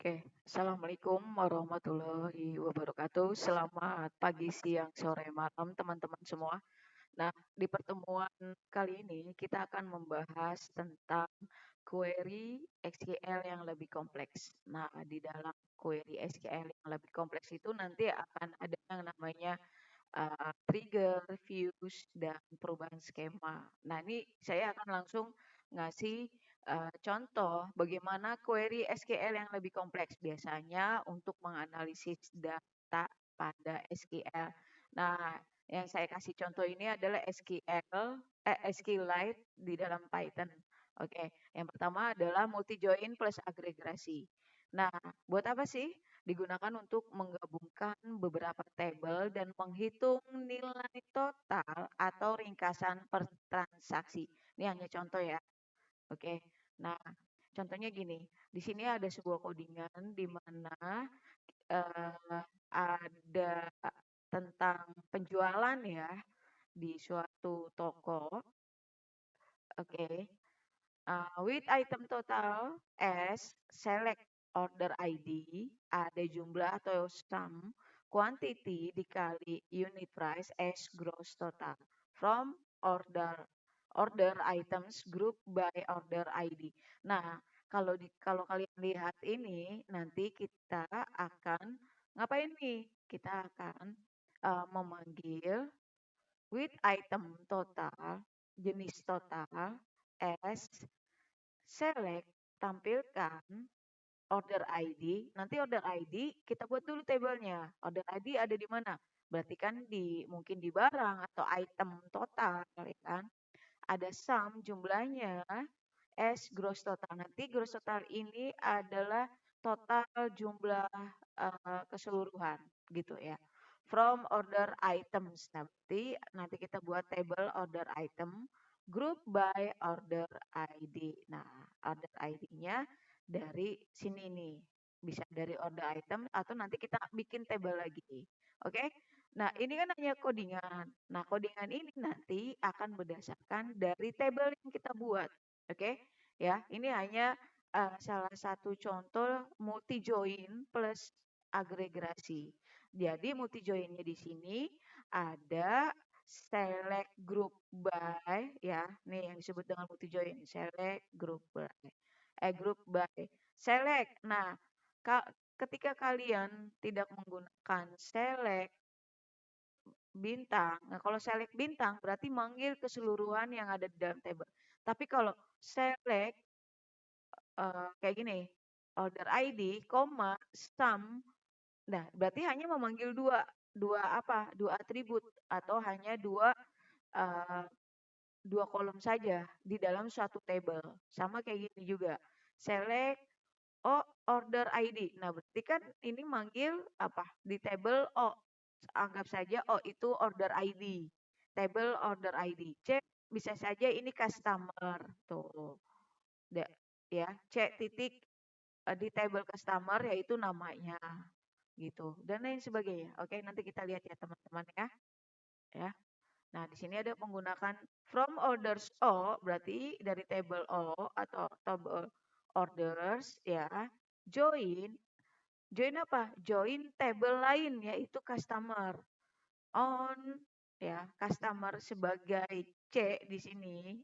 Oke, Assalamualaikum warahmatullahi wabarakatuh. Selamat pagi, siang, sore, malam, teman-teman semua. Nah, di pertemuan kali ini kita akan membahas tentang query SQL yang lebih kompleks. Nah, di dalam query SQL yang lebih kompleks itu nanti akan ada yang namanya trigger, views, dan perubahan skema. Nah, ini saya akan langsung ngasih contoh bagaimana query SQL yang lebih kompleks biasanya untuk menganalisis data pada SQL. Nah, yang saya kasih contoh ini adalah SQLite di dalam Python. Oke, yang pertama adalah multi join plus agregasi. Nah, buat apa sih? Digunakan untuk menggabungkan beberapa tabel dan menghitung nilai total atau ringkasan per transaksi. Ini hanya contoh ya. Oke. Nah, contohnya gini. Di sini ada sebuah codingan di mana ada tentang penjualan ya di suatu toko. Oke. With item total as select order ID, ada jumlah atau sum quantity dikali unit price as gross total from order items group by order ID. Nah, kalau kalian lihat ini nanti kita akan ngapain nih? Kita akan memanggil with item total, jenis total as select, tampilkan order ID. Nanti order ID kita buat dulu tabelnya. Order ID ada di mana? Berarti kan mungkin di barang atau item total ya kan. Ada sum jumlahnya S gross total. Nanti gross total ini adalah total jumlah keseluruhan gitu ya. From order items. Nah, berarti nanti kita buat table order item group by order ID. Nah, order ID-nya dari sini nih. Bisa dari order item atau nanti kita bikin table lagi. Oke? Nah, ini kan hanya codingan. Nah, codingan ini nanti akan berdasarkan dari table yang kita buat. Oke? Ya, ini hanya salah satu contoh multi join plus agregasi. Jadi multi joinnya di sini ada select group by ya, nih yang disebut dengan multi join, select group by. Group by select. Nah, ketika kalian tidak menggunakan select bintang. Nah, kalau select bintang berarti manggil keseluruhan yang ada di dalam table. Tapi kalau select kayak gini, order ID, koma, sum, nah berarti hanya memanggil dua apa? Dua atribut atau hanya eh, dua kolom saja di dalam suatu table. Sama kayak gini juga. Select order ID. Nah, berarti kan ini manggil apa? Di table O. Anggap saja O itu order ID. Table order ID. C bisa saja ini customer. Tuh. Ya, C titik di table customer yaitu namanya gitu dan lain sebagainya. Oke, nanti kita lihat ya teman-teman ya. Ya. Nah, di sini ada menggunakan from orders O berarti dari table O atau table orders ya. Join join apa? Join table lain yaitu customer. On ya, customer sebagai C di sini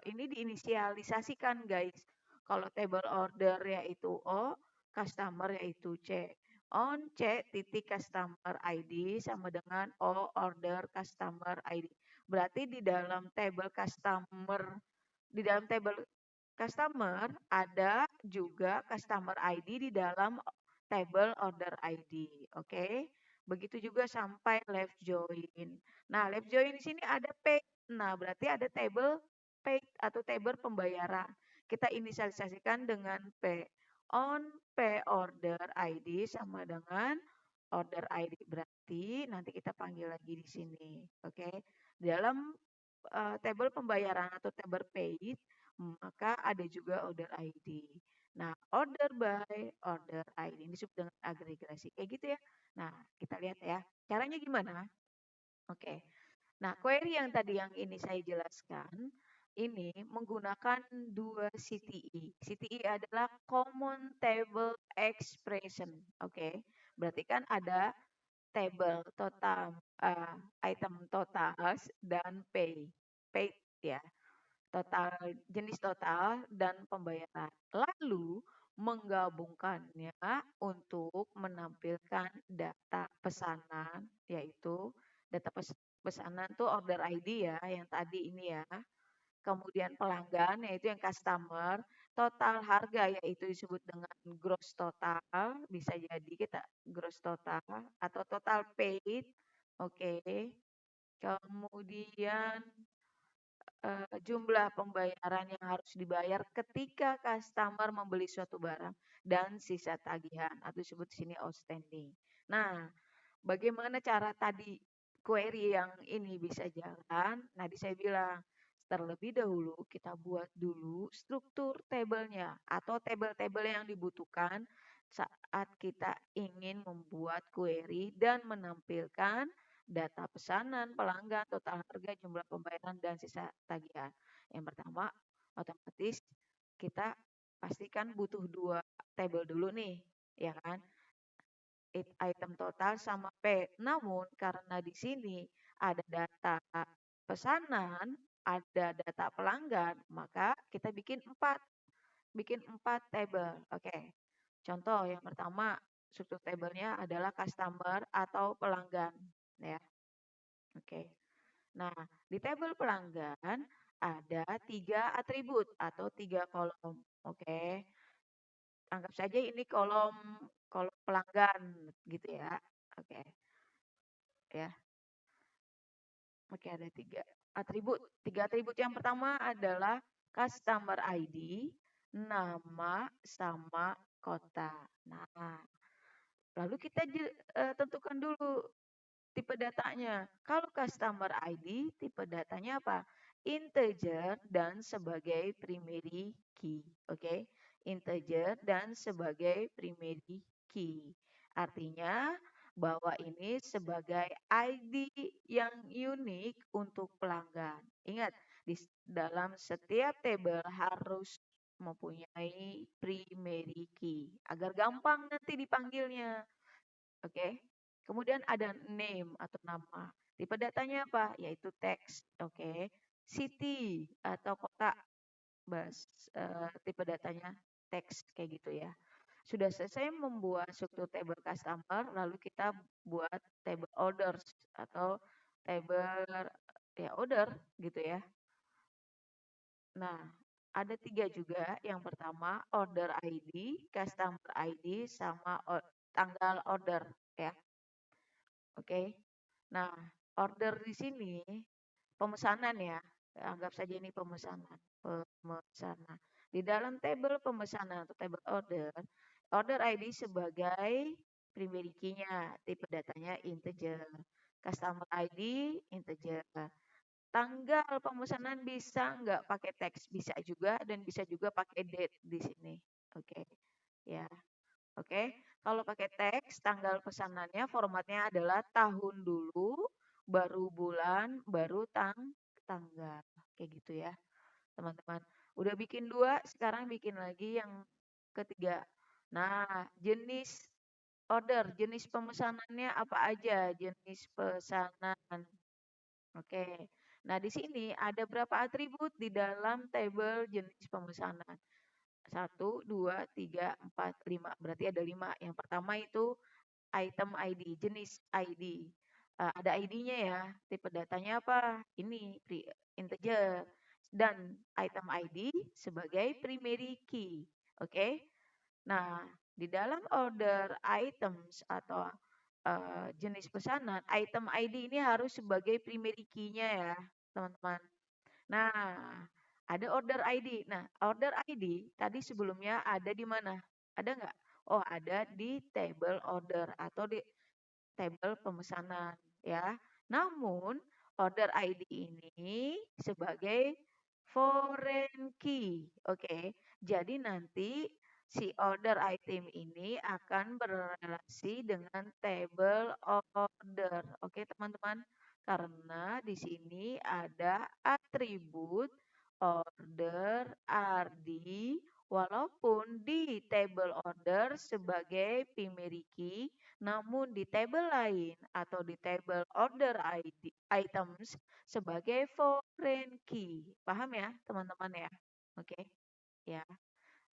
ini diinisialisasikan guys. Kalau table order yaitu O, customer yaitu C. On C titik customer ID sama dengan O order customer ID. Berarti di dalam table customer ada juga customer ID di dalam table order ID. Oke. Begitu juga sampai left join. Nah, left join di sini ada paid. Nah, berarti ada table paid atau table pembayaran. Kita inisialisasikan dengan P. On P order ID sama dengan order ID. Berarti nanti kita panggil lagi di sini. Oke. Dalam table pembayaran atau table paid, maka ada juga order ID. Nah, order by order ID ini disebut dengan agregasi. Kayak gitu ya. Nah, kita lihat ya. Caranya gimana? Oke. Nah, query yang tadi yang ini saya jelaskan, ini menggunakan dua CTE. CTE adalah Common Table Expression. Oke, berarti kan ada table total, item totals dan paid ya, total, jenis total dan pembayaran. Lalu menggabungkannya untuk menampilkan data pesanan, yaitu data pesanan tuh order ID ya, yang tadi ini ya. Kemudian pelanggan yaitu yang customer, total harga yaitu disebut dengan gross total, bisa jadi kita gross total atau total paid. Oke. Kemudian jumlah pembayaran yang harus dibayar ketika customer membeli suatu barang dan sisa tagihan atau disebut di sini outstanding. Nah, bagaimana cara tadi query yang ini bisa jalan? Tadi saya bilang, terlebih dahulu kita buat dulu struktur tabelnya atau tabel-tabel yang dibutuhkan saat kita ingin membuat query dan menampilkan data pesanan, pelanggan, total harga, jumlah pembayaran, dan sisa tagihan. Yang pertama, otomatis kita pastikan butuh dua tabel dulu nih, ya kan? Item total sama P. Namun karena di sini ada data pesanan, ada data pelanggan, maka kita bikin empat table. Oke. Contoh yang pertama, struktur tabelnya adalah customer atau pelanggan, ya. Oke. Nah, di tabel pelanggan ada 3 atribut atau 3 kolom. Oke. Anggap saja ini kolom kolom pelanggan gitu ya. Oke. Ya. Oke, ada 3 atribut. 3 atribut yang pertama adalah customer ID, nama, sama kota. Nah, lalu kita tentukan dulu tipe datanya. Kalau customer ID, tipe datanya apa? Integer dan sebagai primary key. Oke, integer dan sebagai primary key. Artinya bahwa ini sebagai ID yang unik untuk pelanggan. Ingat, di dalam setiap table harus mempunyai primary key agar gampang nanti dipanggilnya. Oke. Kemudian ada name atau nama. Tipe datanya apa? Yaitu teks. Oke. City atau kota. Tipe datanya teks kayak gitu ya. Sudah selesai membuat struktur table customer, lalu kita buat table orders atau table ya order gitu ya. Nah, ada 3 juga. Yang pertama order ID, customer ID, sama tanggal order ya. Oke. Nah, order di sini pemesanan ya. Anggap saja ini pemesanan. Pemesanan. Di dalam tabel pemesanan atau table order, order ID sebagai primary key-nya, tipe datanya integer. Customer ID integer. Tanggal pemesanan bisa nggak pakai teks, bisa juga, dan bisa juga pakai date di sini. Oke. Ya. Oke, kalau pakai teks, tanggal pesanannya formatnya adalah tahun dulu, baru bulan, baru tanggal. Kayak gitu ya, teman-teman. Udah bikin 2, sekarang bikin lagi yang ketiga. Nah, jenis order, jenis pemesanannya apa aja? Jenis pesanan. Oke. Nah, di sini ada berapa atribut di dalam table jenis pemesanan? 1, 2, 3, 4, 5. Berarti ada 5. Yang pertama itu item ID, jenis ID. Ada ID-nya ya. Tipe datanya apa? Ini integer. Dan item ID sebagai primary key. Oke. Nah, di dalam order items atau jenis pesanan, item ID ini harus sebagai primary key-nya ya, teman-teman. Nah, ada order ID. Nah, order ID tadi sebelumnya ada di mana? Ada nggak? Oh, ada di table order atau di table pemesanan ya. Namun, order ID ini sebagai foreign key. Oke. Jadi nanti si order item ini akan berrelasi dengan table order. Oke, teman-teman. Karena di sini ada atribut order RD walaupun di table order sebagai primary key, namun di table lain atau di table order ID, items sebagai foreign key. Paham ya teman-teman ya? Oke, ya.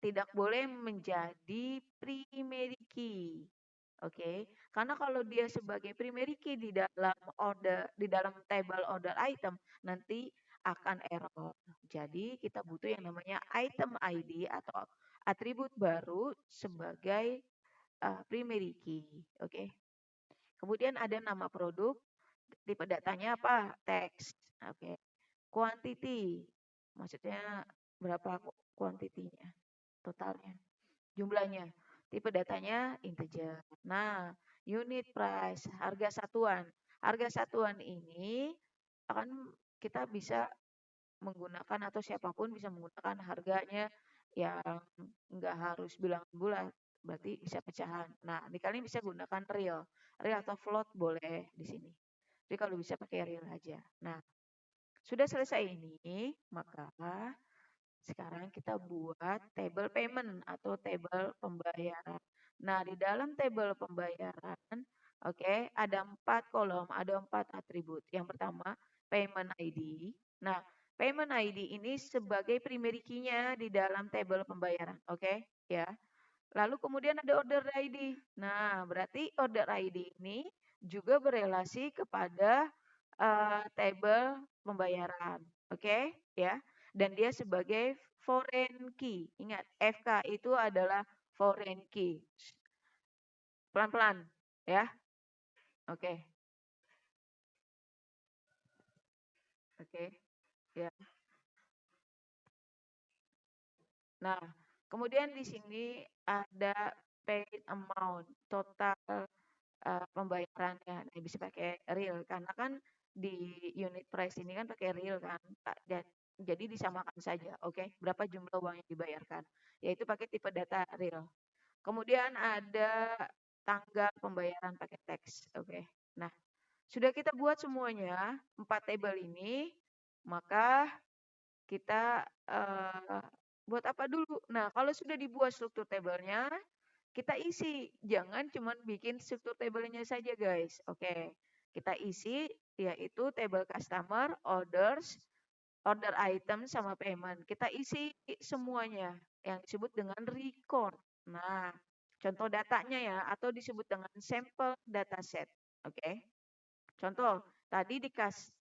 Tidak boleh menjadi primary key. Oke, karena kalau dia sebagai primary key di dalam order, di dalam table order item, nanti akan error. Jadi kita butuh yang namanya item ID atau atribut baru sebagai primary key. Oke. Kemudian ada nama produk, tipe datanya apa? Teks. Oke. Quantity, maksudnya berapa kuantitinya, totalnya, jumlahnya. Tipe datanya integer. Nah, unit price, harga satuan. Harga satuan ini akan kita bisa menggunakan atau siapapun bisa menggunakan harganya yang nggak harus bilangan bulat, berarti bisa pecahan. Nah, ini kalian bisa gunakan real. Real atau float boleh di sini. Jadi kalau bisa pakai real aja. Nah, sudah selesai ini, maka sekarang kita buat table payment atau table pembayaran. Nah, di dalam table pembayaran, oke, ada 4 kolom, ada 4 atribut. Yang pertama, payment ID. Nah, payment ID ini sebagai primary key-nya di dalam table pembayaran, oke, ya. Lalu kemudian ada order ID. Nah, berarti order ID ini juga berelasi kepada table pembayaran, oke, ya. Dan dia sebagai foreign key. Ingat, FK itu adalah foreign key. Pelan-pelan, ya. Oke. Oke, ya. Nah, kemudian di sini ada paid amount, total pembayarannya. Nah, bisa pakai real karena kan di unit price ini kan pakai real kan, dan jadi disamakan saja, oke? Berapa jumlah uang yang dibayarkan? Yaitu pakai tipe data real. Kemudian ada tanggal pembayaran pakai teks, oke? Nah, sudah kita buat semuanya 4 table ini, maka kita buat apa dulu? Nah, kalau sudah dibuat struktur tabelnya, kita isi. Jangan cuma bikin struktur tabelnya saja, guys. Oke. Kita isi yaitu table customer, orders, order item sama payment. Kita isi semuanya yang disebut dengan record. Nah, contoh datanya ya atau disebut dengan sampel dataset. Oke. Contoh, tadi di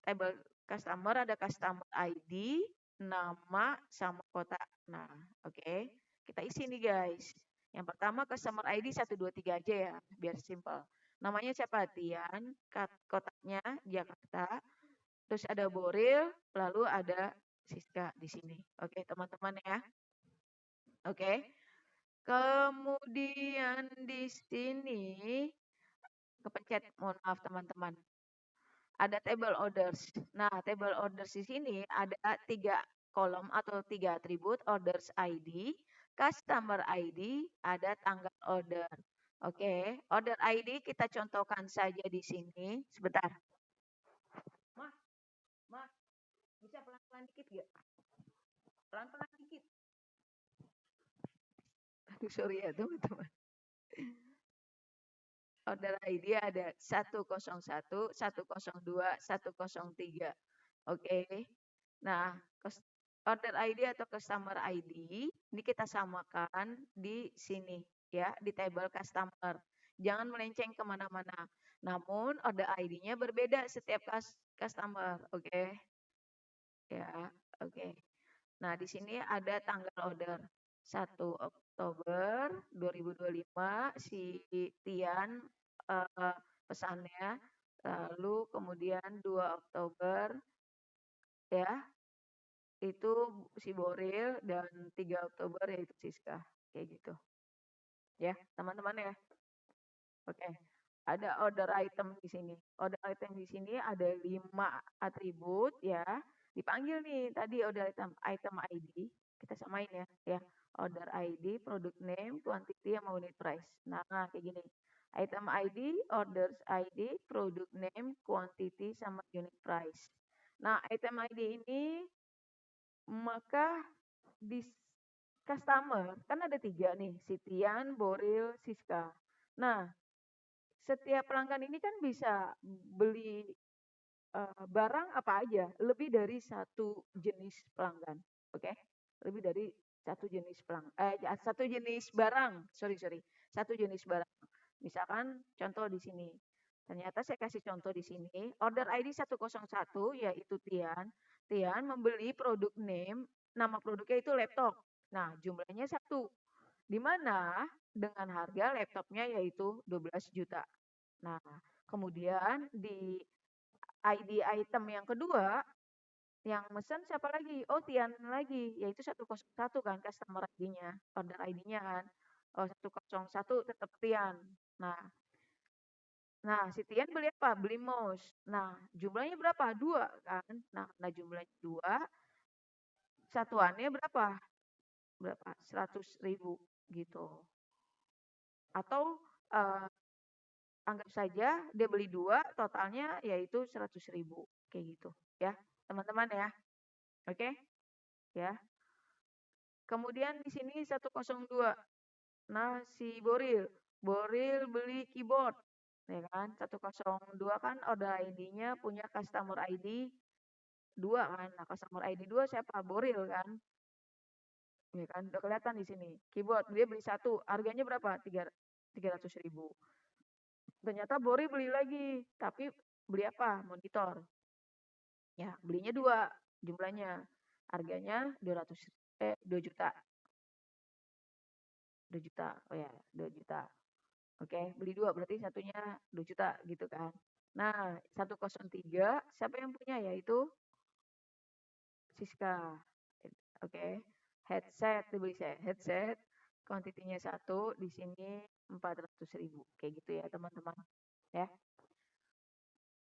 table customer ada customer ID, nama, sama kota. Nah, oke. Kita isi nih guys. Yang pertama customer ID 123 aja ya, biar simple. Namanya siapa? Tian, kotanya Jakarta. Terus ada Boril, lalu ada Siska di sini. Oke, teman-teman ya. Oke. Kemudian di sini kepencet, mohon maaf teman-teman. Ada table orders. Nah, table orders di sini ada 3 kolom atau 3 atribut, orders ID, customer ID, ada tanggal order. Oke, order ID kita contohkan saja di sini. Sebentar. Mas, bisa pelan-pelan dikit gak? Pelan-pelan dikit. Aduh, sorry ya teman-teman. Order ID ada 101, 102, 103. Oke. Nah, order ID atau customer ID ini kita samakan di sini ya, di table customer. Jangan melenceng kemana-mana. Namun order ID-nya berbeda setiap customer, oke? Ya, oke. Nah, di sini ada tanggal order 1 Oktober 2025 si Tian pesannya, lalu kemudian 2 Oktober ya itu si Boril dan 3 Oktober yaitu Siska, kayak gitu ya teman-teman ya. Oke, ada order item di sini. Order item di sini ada 5 atribut ya. Dipanggil nih tadi order item ID, kita samain ya, ya. Order ID, product name, quantity, sama unit price. Nah, kayak gini. Item ID, orders ID, product name, quantity, sama unit price. Nah, item ID ini Maka di customer kan ada 3 nih, Sitian, Boril, Siska. Nah, setiap pelanggan ini kan bisa beli barang apa aja, lebih dari satu jenis pelanggan, oke? Lebih dari satu jenis barang, sorry, satu jenis barang. Misalkan contoh di sini, ternyata saya kasih contoh di sini, order ID 101 yaitu Tian. Tian membeli produk name, nama produknya itu laptop. Nah, jumlahnya 1, di mana dengan harga laptopnya yaitu 12 juta. Nah, kemudian di ID item yang kedua, yang mesen siapa lagi? Oh, Tian lagi, yaitu 101 kan customer ID-nya, order ID-nya kan. Oh, 101 tetap Tian. Nah, si Tian beli apa? Beli mouse. Nah, jumlahnya berapa? 2 kan. Nah, jumlahnya 2, satuannya berapa? 100.000 gitu. Atau anggap saja dia beli 2, totalnya yaitu 100.000 kayak gitu ya, teman-teman ya. Oke? Ya. Kemudian di sini 102. Nah, si Boril. Boril beli keyboard. Ya kan? 102 kan order ID-nya punya customer ID 2 kan. Nah, customer ID 2 siapa? Boril kan. Ya kan? Udah kelihatan di sini. Keyboard dia beli 1, harganya berapa? 300.000. Ternyata Boril beli lagi, tapi beli apa? Monitor. Ya, belinya 2 jumlahnya. Harganya 2 juta. 2 juta. Oh ya, 2 juta. Oke, beli 2 berarti satunya 2 juta gitu kan. Nah, 103 siapa yang punya? Yaitu Siska. Oke. Headset dibeli saya. Headset kuantitinya 1, di sini 400.000. Kayak gitu ya, teman-teman. Ya.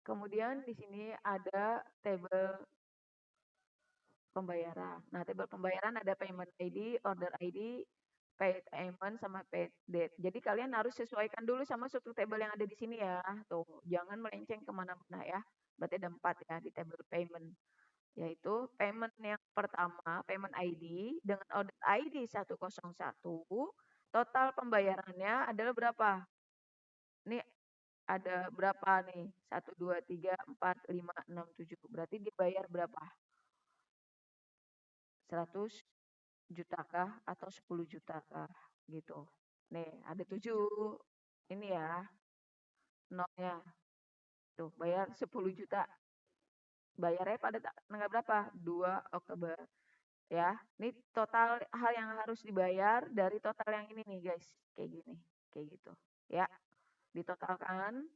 Kemudian di sini ada table pembayaran. Nah, table pembayaran ada payment ID, order ID, paid payment sama paid date. Jadi kalian harus sesuaikan dulu sama suatu table yang ada di sini ya. Tuh, jangan melenceng kemana-mana ya. Berarti ada 4 ya di table payment. Yaitu payment yang pertama, payment ID dengan order ID 101, total pembayarannya adalah berapa? Ini ada berapa nih? 1, 2, 3, 4, 5, 6, 7. Berarti dibayar berapa? 100 jutakah atau 10 jutakah gitu. Nih, ada 7 ini ya, nolnya. Tuh, bayar 10 juta. Bayarnya pada tanggal berapa? 2 Oktober. Ya, ini total hal yang harus dibayar dari total yang ini nih guys. Kayak gini, kayak gitu. Ya, ditotalkan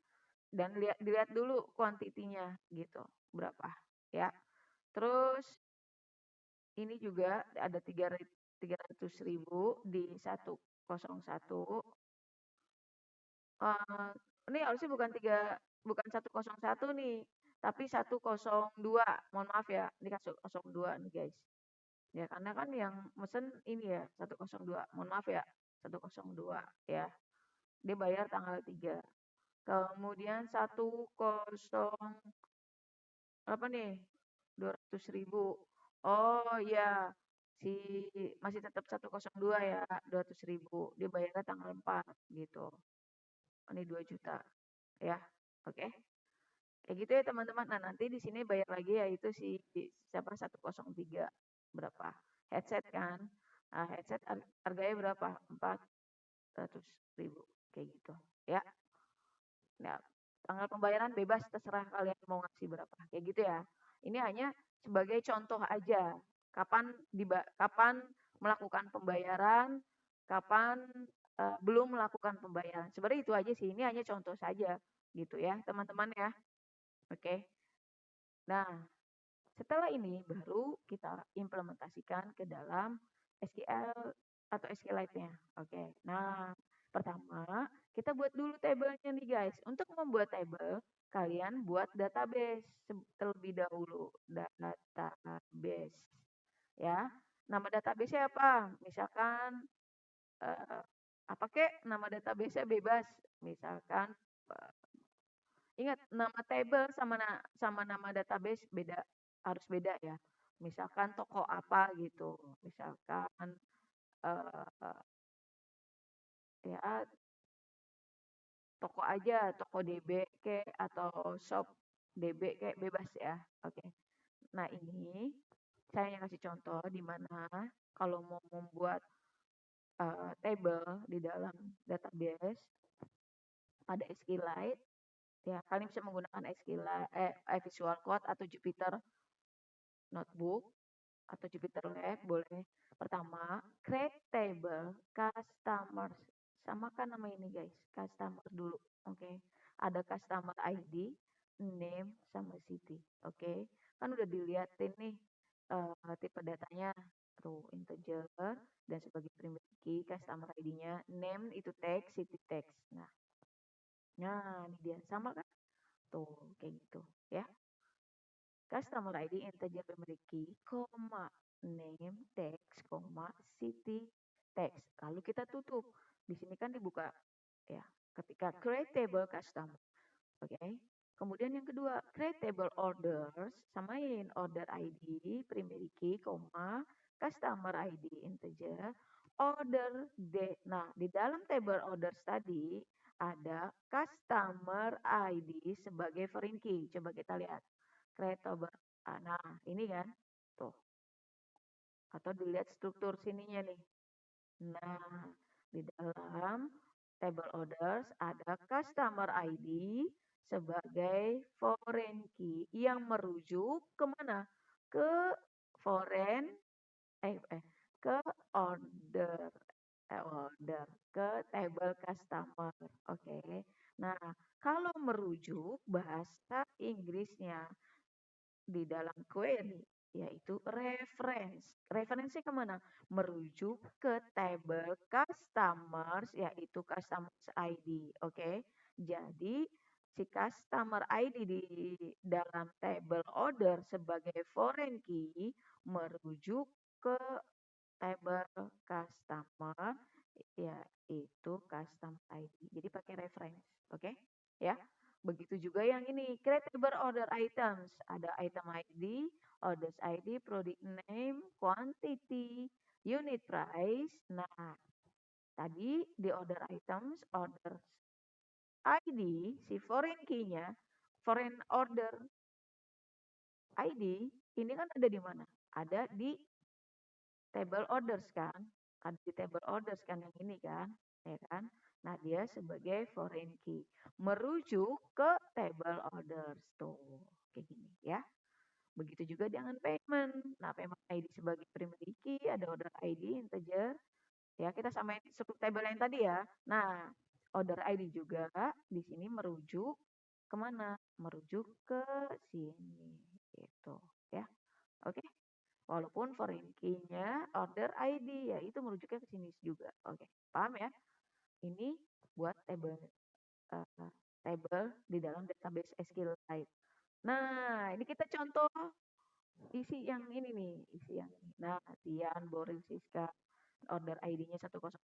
dan dilihat dulu kuantitinya gitu. Berapa? Ya. Terus ini juga ada 300.000 di 101. Ini harusnya bukan 101 nih, tapi 102. Mohon maaf ya, ini 102 nih guys. Ya, karena kan yang mesen ini ya 102. Mohon maaf ya, 102 ya. Dia bayar tanggal 3. Kemudian 10 apa nih? 200.000. Oh iya, si masih tetap 102 ya, 200.000. Dia bayarnya tanggal 4 gitu. Ini 2 juta ya. Oke. Kayak gitu ya teman-teman. Nah, nanti di sini bayar lagi yaitu si siapa 103 berapa? Headset kan. Nah, headset harganya berapa? 400.000 kayak gitu ya. Nah, tanggal pembayaran bebas terserah kalian mau ngasih berapa. Kayak gitu ya. Ini hanya sebagai contoh aja. Kapan melakukan pembayaran, kapan belum melakukan pembayaran. Sebenarnya itu aja sih. Ini hanya contoh saja gitu ya, teman-teman ya. Oke. Nah, setelah ini baru kita implementasikan ke dalam SQL atau SQLite-nya. Oke. Nah, pertama kita buat dulu tabelnya nih guys. Untuk membuat tabel, kalian buat database terlebih dahulu. Database. Ya. Nama database apa? Misalkan apa kek nama database-nya bebas. Misalkan ingat nama table sama nama database beda, harus beda ya. Misalkan toko apa gitu. Misalkan eh, ya toko aja, toko DB kek atau shop DB kek bebas ya. Oke. Nah, ini saya yang kasih contoh di mana kalau mau membuat table di dalam database pada SQLite, ya kalian bisa menggunakan SQLite, Visual Code atau Jupyter Notebook atau Jupyter Lab boleh. Pertama, create table customers. Samakan nama ini guys, customer dulu. Oke. Ada customer ID, name sama city. Oke. Kan udah dilihatin nih tipe datanya tuh integer dan sebagai primary key customer ID-nya, name itu text, city text. Nah, ini dia sama kan? Tuh, kayak gitu ya. Customer ID integer primary key, koma, name text, koma, city text. Lalu kita tutup. Di sini kan dibuka ya. Ketika create table customer. Oke. Kemudian yang kedua, create table orders, samain order ID, primary key, koma, customer ID integer, order D. Nah, di dalam table orders tadi ada customer ID sebagai foreign key. Coba kita lihat. Create table. Nah, ini kan. Tuh. Atau dilihat struktur sininya nih. Nah, di dalam table orders ada customer ID sebagai foreign key yang merujuk kemana? Ke foreign, ke order, order, ke table customer. Oke. Nah, kalau merujuk bahasa Inggrisnya di dalam query yaitu reference. Referensinya kemana? Merujuk ke table customers yaitu customers ID. Oke. Jadi si customer ID di dalam table order sebagai foreign key merujuk ke table customer yaitu custom ID. Jadi pakai reference. Oke. Ya. Begitu juga yang ini, create table order items. Ada item ID, orders ID, product name, quantity, unit price. Nah, tadi di order items, orders ID, si foreign key-nya, foreign order ID, ini kan ada di mana? Ada di table orders kan? Ada di table orders kan yang ini kan? Ya kan? Nah, dia sebagai foreign key. Merujuk ke table orders. Tuh, kayak gini ya. Begitu juga dengan payment. Nah, payment ID sebagai primary key, ada order ID integer. Ya, kita samain struktur table yang tadi ya. Nah, order ID juga di sini merujuk kemana? Merujuk ke sini. Gitu ya. Oke. Walaupun foreign key-nya order ID, ya itu merujuknya ke sini juga. Oke, paham ya? Ini buat table di dalam database SQLite. Nah, ini kita contoh isi yang ini nih, isi yang ini. Nah, Tian, Boril, Siska, order ID-nya 101,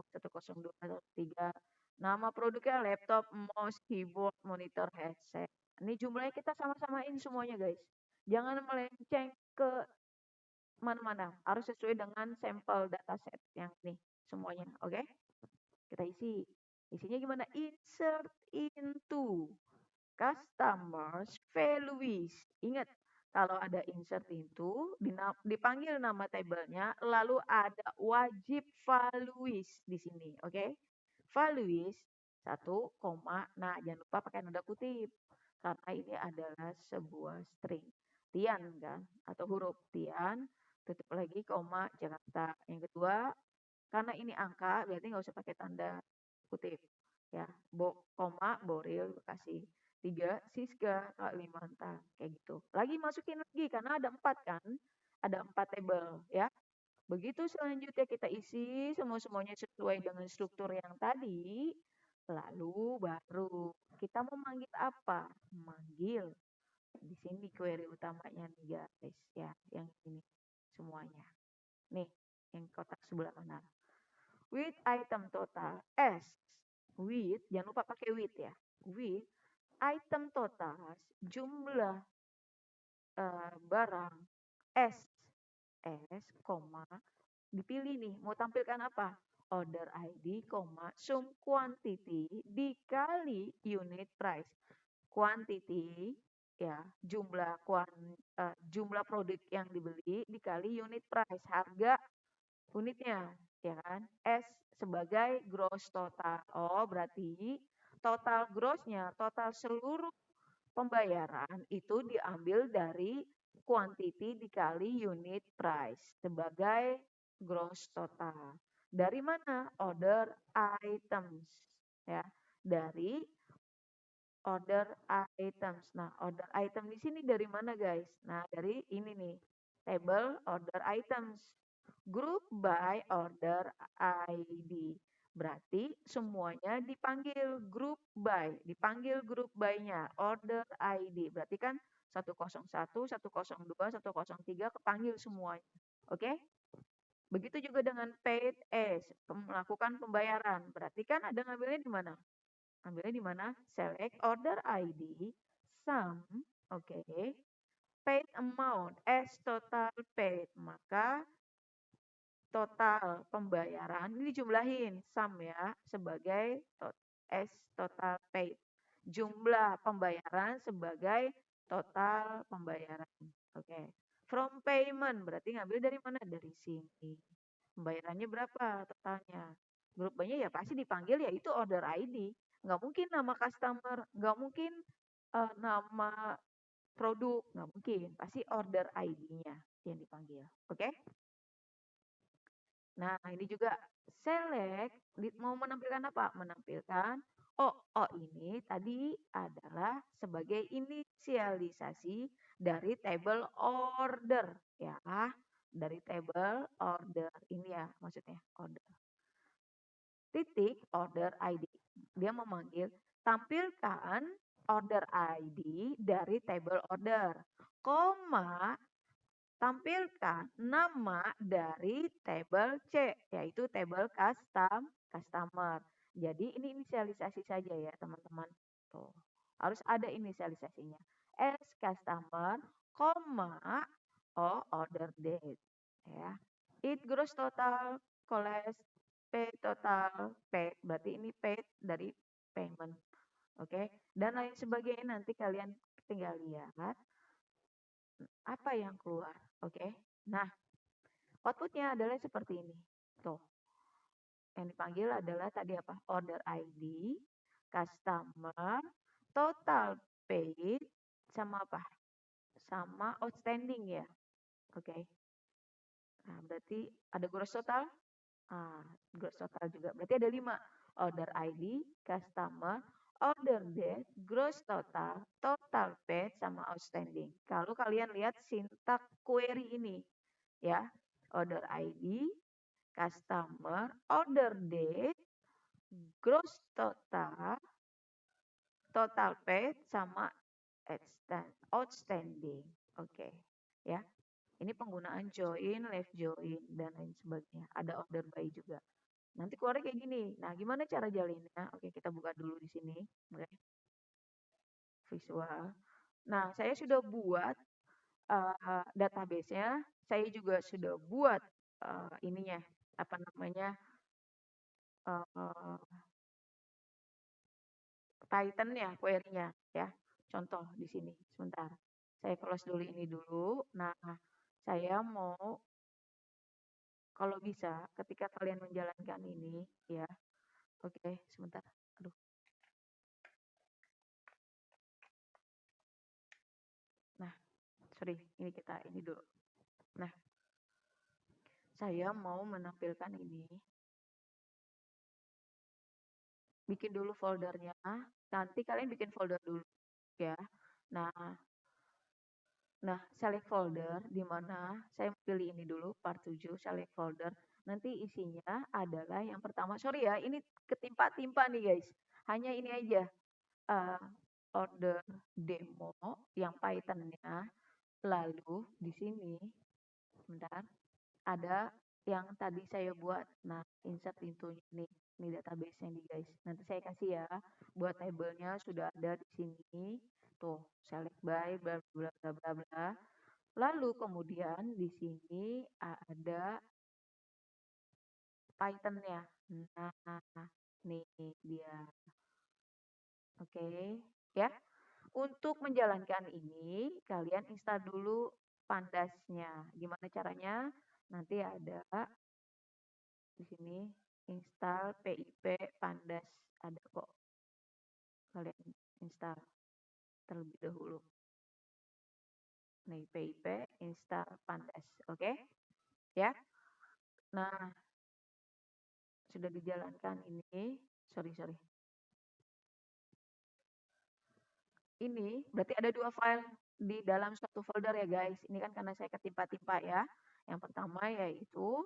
102, 103. Nama produknya laptop, mouse, keyboard, monitor, headset. Ini jumlahnya kita sama-samain semuanya, guys. Jangan melenceng ke mana-mana. Harus sesuai dengan sampel dataset yang nih semuanya. Oke? Kita isi. Isinya gimana? Insert into customers values. Ingat, kalau ada insert into, dipanggil nama tabelnya, lalu ada wajib values di sini. Oke? Values 1, koma. Nah, jangan lupa pakai nada kutip. Karena ini adalah sebuah string. Tian kan? Atau huruf Tian, tutup lagi, koma, Jakarta. Yang kedua, karena ini angka, berarti nggak usah pakai tanda kutip. Ya, koma, Boril, Bekasi. 3, Siska, Kalimantan. Kayak gitu. Lagi masukin lagi, karena ada 4 kan? Ada 4 table, ya. Begitu selanjutnya kita isi semuanya sesuai dengan struktur yang tadi. Lalu baru kita mau manggil apa? Manggil. Di sini query utamanya nih guys. Ya, yang ini semuanya. Nih, yang kotak sebelah kanan. With item total S. With, jangan lupa pakai with ya. With item total, jumlah barang S, koma, dipilih nih, mau tampilkan apa? Order ID, sum quantity dikali unit price. Quantity, ya, jumlah produk yang dibeli dikali unit price, harga unitnya, ya kan? S sebagai gross total. Oh, berarti total grossnya, total seluruh pembayaran itu diambil dari quantity dikali unit price sebagai gross total. Dari mana? Order items, ya. Dari order items. Nah, order item di sini dari mana, guys? Nah, dari ini nih, table order items. Group by order ID. Berarti semuanya dipanggil group by, dipanggil group by-nya, order ID. Berarti kan 101, 102, 103 kepanggil semuanya. Oke? Begitu juga dengan paid as, melakukan pembayaran. Berarti kan ada ngambilnya di mana? Ambilnya di mana? Select order ID, sum, oke. Paid amount, as total paid. Maka total pembayaran ini jumlahin sum ya sebagai as total paid. Jumlah pembayaran sebagai total pembayaran. Oke. From payment berarti ngambil dari mana? Dari sini. Pembayarannya berapa totalnya? Grup B-nya ya pasti dipanggil yaitu order ID. Nggak mungkin nama customer, nggak mungkin nama produk, nggak mungkin. Pasti order ID-nya yang dipanggil. Oke? Nah, ini juga select, mau menampilkan apa? Menampilkan, oh ini tadi adalah sebagai inisialisasi dari table order, ya. Dari table order, ini ya maksudnya, order. Titik order ID. Dia memanggil, tampilkan order ID dari table order, koma, tampilkan nama dari table C, yaitu table customer. Jadi ini inisialisasi saja ya teman-teman. Tuh, harus ada inisialisasinya. S customer, order date. Ya. It gross total, collect, pay total, paid. Berarti ini paid dari payment. Oke. Dan lain sebagainya nanti kalian tinggal lihat apa yang keluar. Oke. Nah, outputnya adalah seperti ini. Tuh, yang dipanggil adalah tadi apa? Order ID, customer, total paid, sama apa? Sama outstanding ya. Oke. Nah, berarti ada gross total. Gross total juga. Berarti ada 5. Order ID, customer, order date, gross total, total paid, sama outstanding. Kalau kalian lihat sintak query ini, ya, order ID, customer, order date, gross total, total paid, sama outstanding. Oke, ya. Ini penggunaan join, left join, dan lain sebagainya. Ada order by juga. Nanti keluarnya kayak gini. Nah, gimana cara jalinnya? Oke, kita buka dulu di sini. Oke. Visual. Nah, saya sudah buat database-nya. Saya juga sudah buat ininya, apa namanya, Python-nya, query-nya ya. Contoh di sini. Sebentar. Saya close dulu ini dulu. Nah, saya mau kalau bisa ketika kalian menjalankan ini ya. Oke, sebentar. Aduh. Nah, sorry, ini dulu. Nah, saya mau menampilkan ini. Bikin dulu foldernya. Nanti kalian bikin folder dulu ya. Nah, select folder di mana saya pilih ini dulu part 7 select folder. Nanti isinya adalah yang pertama. Sorry ya, ini ketimpa-timpa nih guys. Hanya ini aja. Order demo yang Python-nya. Lalu di sini bentar, ada yang tadi saya buat. Nah, insert pintunya nih. Ini database-nya nih guys. Nanti saya kasih ya. Buat tabelnya sudah ada di sini. Tuh, select by bla bla bla bla bla. Lalu kemudian di sini ada Python-nya. Nah, nih dia. Oke, ya. Untuk menjalankan ini, kalian install dulu Pandasnya. Gimana caranya? Nanti ada di sini install PIP Pandas. Ada kok. Kalian install terlebih dahulu. Nih, PIP install Pandas. Oke? Ya. Nah, sudah dijalankan ini. Sorry. Ini berarti ada 2 file di dalam suatu folder ya guys. Ini kan karena saya ketimpa-timpa ya. Yang pertama yaitu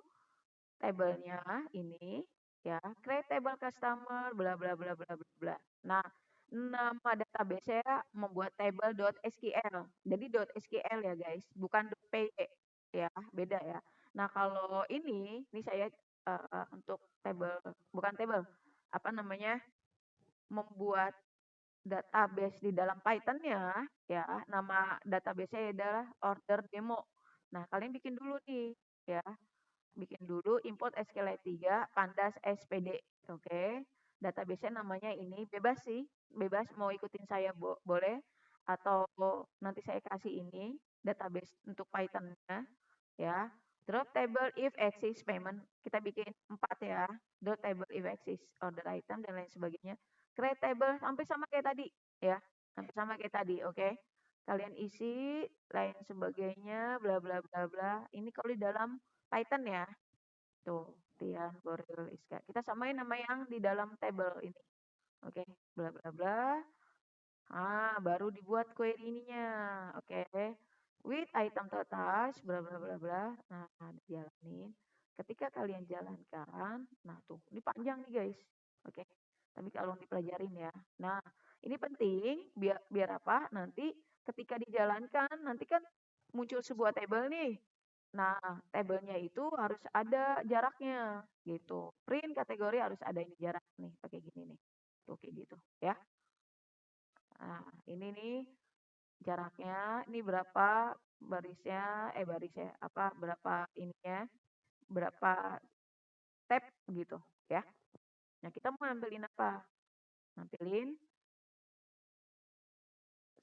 tabelnya ini ya, create table customer bla bla bla bla bla bla. Nah, nama database saya membuat table.sql. Jadi .sql ya guys, bukan .py ya, beda ya. Nah, kalau ini saya untuk table, bukan table, apa namanya, membuat database di dalam Python-nya ya, nama database-nya adalah order demo. Nah, kalian bikin dulu nih ya. Bikin dulu import SQLite 3 pandas SPD. Oke. Database-nya namanya ini bebas sih, bebas mau ikutin saya boleh atau nanti saya kasih ini database untuk Python-nya ya. Drop table if exists payment. Kita bikin 4 ya. Drop table if exists order item dan lain sebagainya. Create table sampai sama kayak tadi ya. Sampai sama kayak tadi, oke. Kalian isi lain sebagainya bla bla bla bla. Ini kalau di dalam Python ya. Tuh, Tian, Boril, Iska. Kita samain nama yang di dalam table ini. Oke, bla bla bla. Baru dibuat query ininya. Oke. With item total, bla bla bla bla. Nah, dijalanin. Ketika kalian jalankan, nah tuh, ini panjang nih guys. Oke. Tapi kalau dipelajarin ya. Nah, ini penting biar apa? Nanti ketika dijalankan, nanti kan muncul sebuah table nih. Nah, tabelnya itu harus ada jaraknya gitu. Print kategori harus ada ini jarak nih, pakai gini nih. Tuh kayak gitu ya. Nah, ini nih jaraknya, ini berapa barisnya, apa berapa ininya, berapa tab gitu ya. Nah, kita mau nampilin apa? Nampilin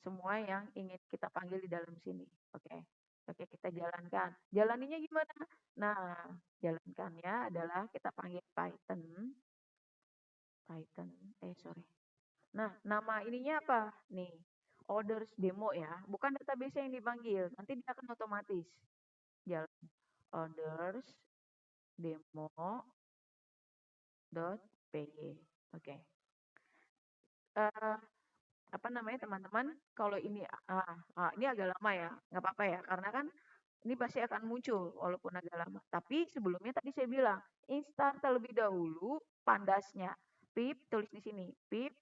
semua yang ingin kita panggil di dalam sini. Oke. Oke, kita jalankan. Jalaninya gimana? Nah, jalankannya adalah kita panggil Python. Sorry. Nah, nama ininya apa? Nih, orders demo ya. Bukan database yang dipanggil. Nanti dia akan otomatis. Jalan orders demo py. Oke. Apa namanya teman-teman? Kalau ini ini agak lama ya, nggak apa-apa ya, karena kan ini pasti akan muncul walaupun agak lama. Tapi sebelumnya tadi saya bilang, install terlebih dahulu pandasnya. Pip tulis di sini, pip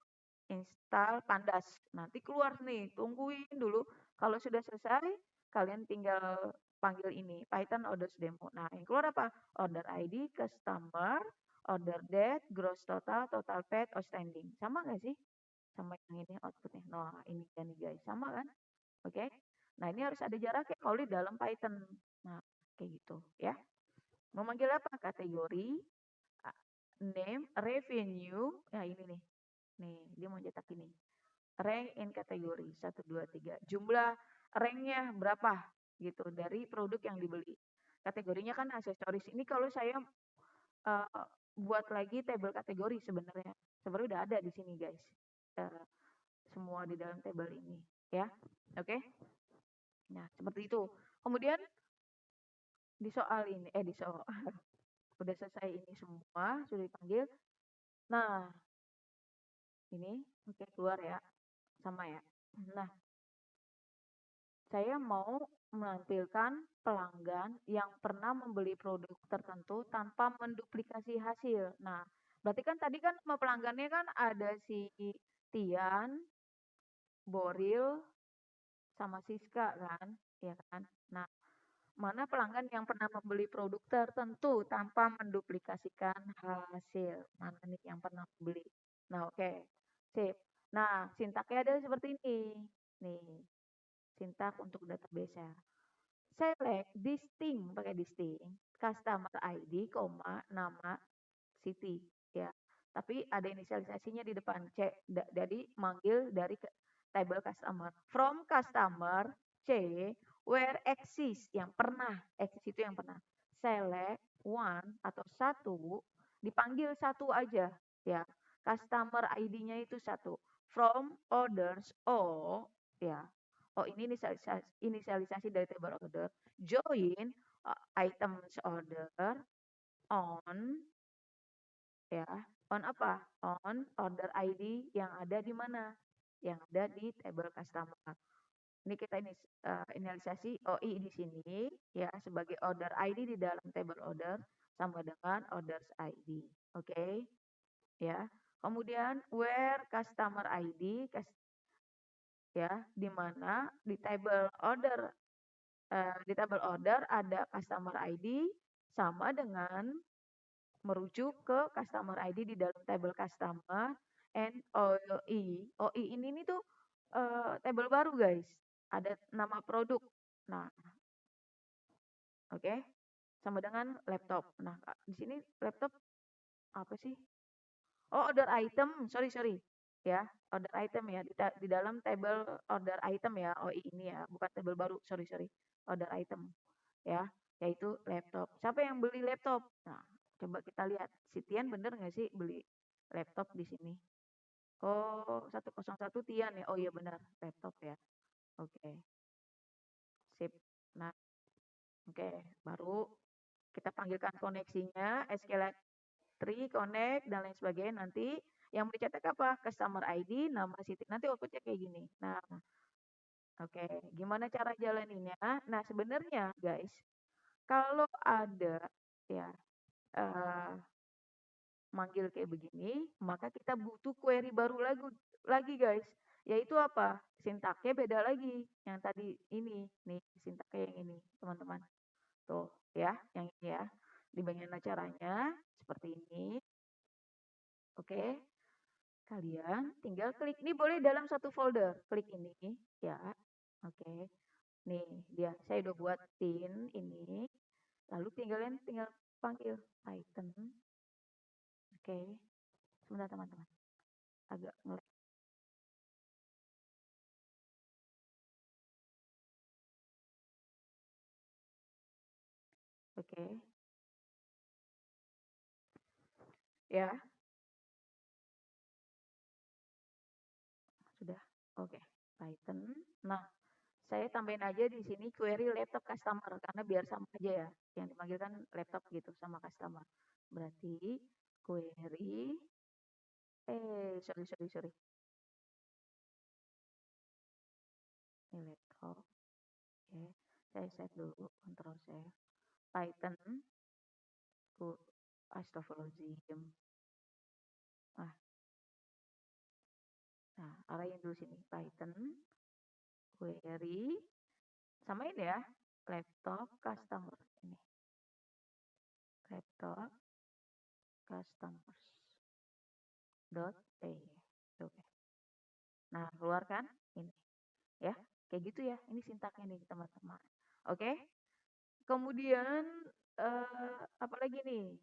install pandas. Nanti keluar nih, tungguin dulu. Kalau sudah selesai, kalian tinggal panggil ini Python orders demo. Nah, yang keluar apa? Order ID, customer, order date, gross total, total paid, outstanding. Sama nggak sih? Sama yang ini outputnya. Nah, ini kan nih guys, sama kan? Oke. Nah, ini harus ada jaraknya kalau di dalam Python. Nah, kayak gitu ya. Memanggil apa? Kategori, name, revenue. Nah, ini nih. Nih, dia mau cetak ini. Rank in kategori 1, 2, 3. Jumlah ranknya berapa gitu dari produk yang dibeli. Kategorinya kan aksesoris. Ini kalau saya buat lagi table kategori sebenarnya. Sebenarnya udah ada di sini guys. Semua di dalam table ini ya. Oke. Nah, seperti itu. Kemudian di soal ini di soal udah selesai ini semua, sudah dipanggil. Nah, ini oke keluar ya. Sama ya. Nah, saya mau menampilkan pelanggan yang pernah membeli produk tertentu tanpa menduplikasi hasil. Nah, berarti kan tadi kan sama pelanggannya kan ada si Tian, Boril, sama Siska kan, ya kan. Nah, mana pelanggan yang pernah membeli produk tertentu tanpa menduplikasikan hasil? Mana nih yang pernah membeli? Nah, oke. Sip. Nah, sintaknya ada seperti ini. Nih, sintak untuk database-nya. select distinct, pakai distinct, customer ID, koma, nama Siti, ya. Tapi ada inisialisasinya di depan C, jadi manggil dari table customer. From customer C, where exists, yang pernah, exist itu yang pernah. Select one atau satu, dipanggil satu aja, ya. Customer ID-nya itu satu. From orders O, ya. Oh, ini inisialisasi dari table order. Join items order on, ya, on apa? On order ID yang ada di mana? Yang ada di table customer. Ini kita inisialisasi OI di sini, ya, sebagai order ID di dalam table order sama dengan orders ID. Oke, ya. Kemudian where customer ID, ya, di mana di table order ada customer ID sama dengan merujuk ke customer ID di dalam table customer and OI. OI ini nih tuh table baru guys. Ada nama produk. Nah, oke. Sama dengan laptop. Nah, di sini laptop apa sih? Oh, order item. Sorry. Ya, order item ya. Di dalam table order item ya. OI ini ya. Bukan table baru. Sorry. Order item. Ya, yaitu laptop. Siapa yang beli laptop? Nah, coba kita lihat. Si Tian bener nggak sih beli laptop di sini? Oh, 101 Tian ya. Oh iya benar, laptop ya. Oke. Sip. Nah, oke, baru kita panggilkan koneksinya, SQL3 connect dan lain sebagainya. Nanti yang mau dicetak apa? Customer ID, nama Siti. Nanti outputnya kayak gini. Nah, oke, gimana cara jalaninnya? Nah, sebenarnya guys, kalau ada ya manggil kayak begini, maka kita butuh query baru lagi guys. Yaitu apa? Sintaknya beda lagi. Yang tadi ini, nih sintaknya yang ini, teman-teman. Tuh, ya, yang ini ya. Di bagian caranya seperti ini. Oke. Kalian tinggal klik. Ini boleh dalam satu folder. Klik ini, ya. Oke. Nih, dia saya udah buatin ini. Lalu tinggal panggil Python. Oke. Sebentar teman-teman. Agak ngelag. Oke. Ya, sudah. Oke. Python. Nah, saya tambahin aja di sini query laptop customer karena biar sama aja ya. Yang dipanggilkan laptop gitu sama customer. Berarti query sorry. Ini laptop. Oke. Saya save dulu, control save. Python. Astagfirullahaladzim. Nah, arahin dulu sini. Python. Query. Samain ya. Laptop customer. Ini. Laptop customers. .py. Oke. Nah, keluarkan ini. Ya, kayak gitu ya. Ini sintaknya nih, teman-teman. Oke. Kemudian apa lagi nih?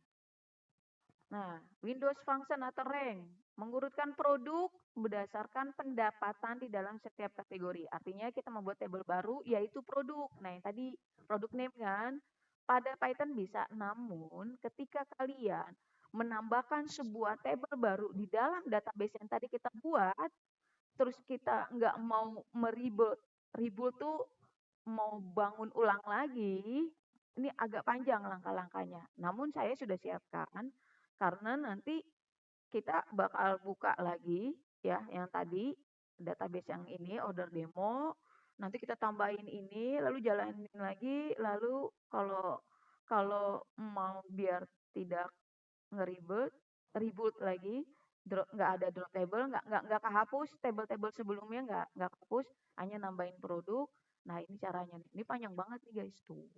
Nah, Windows Function atau rank mengurutkan produk berdasarkan pendapatan di dalam setiap kategori. Artinya kita membuat table baru yaitu produk. Nah, yang tadi produk name kan pada Python bisa, namun ketika kalian menambahkan sebuah table baru di dalam database yang tadi kita buat, terus kita nggak mau rebuild tuh mau bangun ulang lagi, ini agak panjang langkah-langkahnya. Namun saya sudah siapkan karena nanti kita bakal buka lagi ya yang tadi database yang ini order demo. Nanti kita tambahin ini, lalu jalanin lagi, lalu kalau kalau mau biar tidak reboot lagi, nggak ada drop table, nggak kehapus table-table sebelumnya, nggak kehapus, hanya nambahin produk. Nah ini caranya nih. Ini panjang banget nih guys, tuh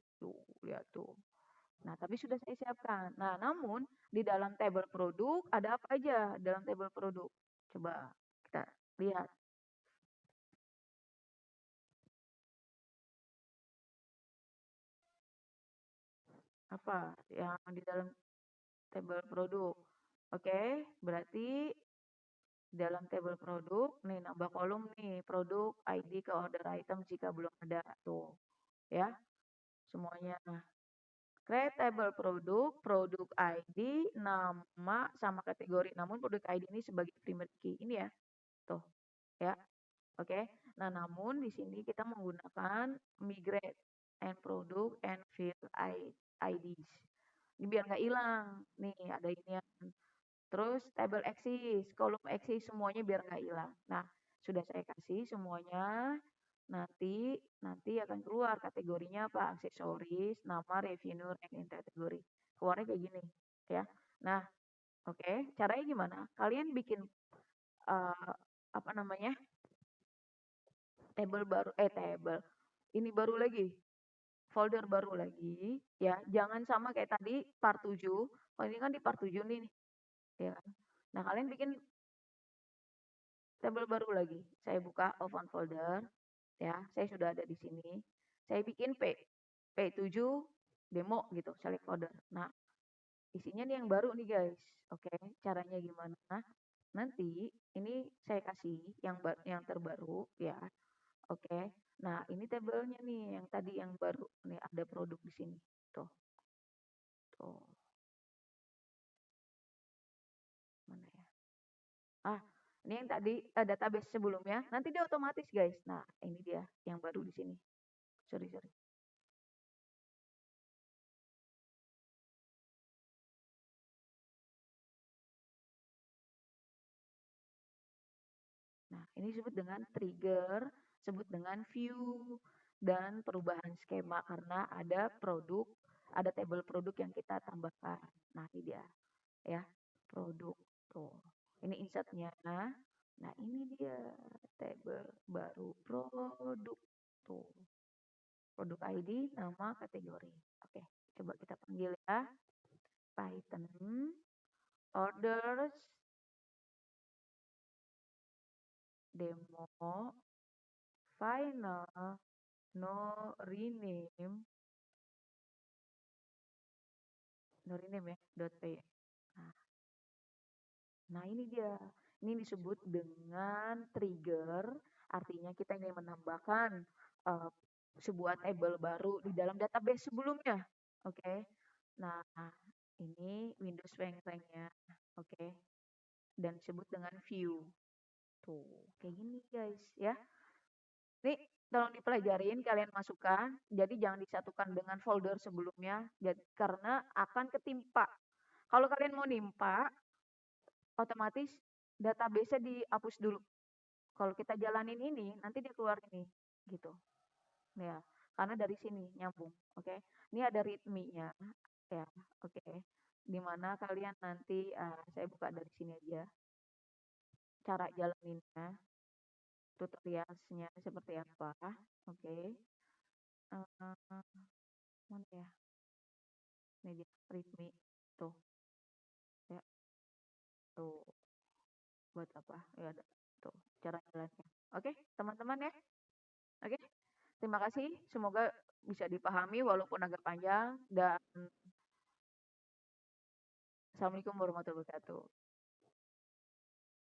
lihat tuh. Nah tapi sudah saya siapkan. Nah namun di dalam table produk ada apa aja dalam table produk? Coba kita lihat. apa yang di dalam tabel produk. Oke, berarti dalam tabel produk nih nambah kolom nih produk ID ke order item jika belum ada tuh ya semuanya. Create table produk, produk ID, nama sama kategori. Namun produk ID ini sebagai primary key ini ya. Tuh, ya. Oke. Nah, namun di sini kita menggunakan migrate and product and field IDs. Ini biar nggak hilang. Nih, ada ini ya. Terus table axis, kolom axis semuanya biar nggak hilang. Nah, sudah saya kasih semuanya. Nanti nanti akan keluar kategorinya apa? Aksesoris, nama, revenue, rank in kategori. Keluarnya kayak gini, ya. Nah, oke, caranya gimana? Kalian bikin eh, apa namanya? Table baru table. Ini baru lagi, folder baru lagi, ya. Jangan sama kayak tadi part 7. Oh, ini kan di part 7 nih, ya kan? Nah, kalian bikin tabel baru lagi. Saya buka open folder, ya. Saya sudah ada di sini. Saya bikin P7 demo gitu, select folder. Nah, isinya nih yang baru nih guys. Oke, caranya gimana? Nanti ini saya kasih yang terbaru ya. Oke. Nah, ini tabelnya nih yang tadi yang baru. Nih ada produk di sini. Tuh, tuh. Mana ya? Ah, ini yang tadi database sebelumnya. Nanti dia otomatis guys. Nah, ini dia yang baru di sini. Sorry, sorry. Nah, ini disebut dengan trigger, sebut dengan view, dan perubahan skema karena ada produk, ada table produk yang kita tambahkan. Nah, ini dia ya, produk tuh. Ini insertnya. Nah, ini dia table baru produk tuh. Produk ID, nama, kategori. Oke, coba kita panggil ya. Python orders demo final no rename ya .p. Nah, nah ini dia. Ini disebut dengan trigger, artinya kita ingin menambahkan uh, sebuah table baru di dalam database sebelumnya. Oke. Okay? Nah, ini Windows Weng-Wengnya. Oke. Okay? Dan disebut dengan view. Tuh, kayak gini guys ya. Nih, tolong dipelajarin, kalian masukkan. Jadi jangan disatukan dengan folder sebelumnya, karena akan ketimpa. Kalau kalian mau nimpa, otomatis database-nya dihapus dulu. Kalau kita jalanin ini, nanti dia keluar ini, gitu. Ya, karena dari sini nyambung, oke. Ini ada readme-nya, ya, oke. Dimana kalian nanti, saya buka dari sini aja, cara jalaninnya, tutorialnya seperti apa, oke. Mana ya? Ini dia, readme, tuh, ya, tuh, buat apa? Ya ada, tuh, cara jalannya. Oke, teman-teman ya, oke. Terima kasih, semoga bisa dipahami walaupun agak panjang dan assalamualaikum warahmatullahi wabarakatuh.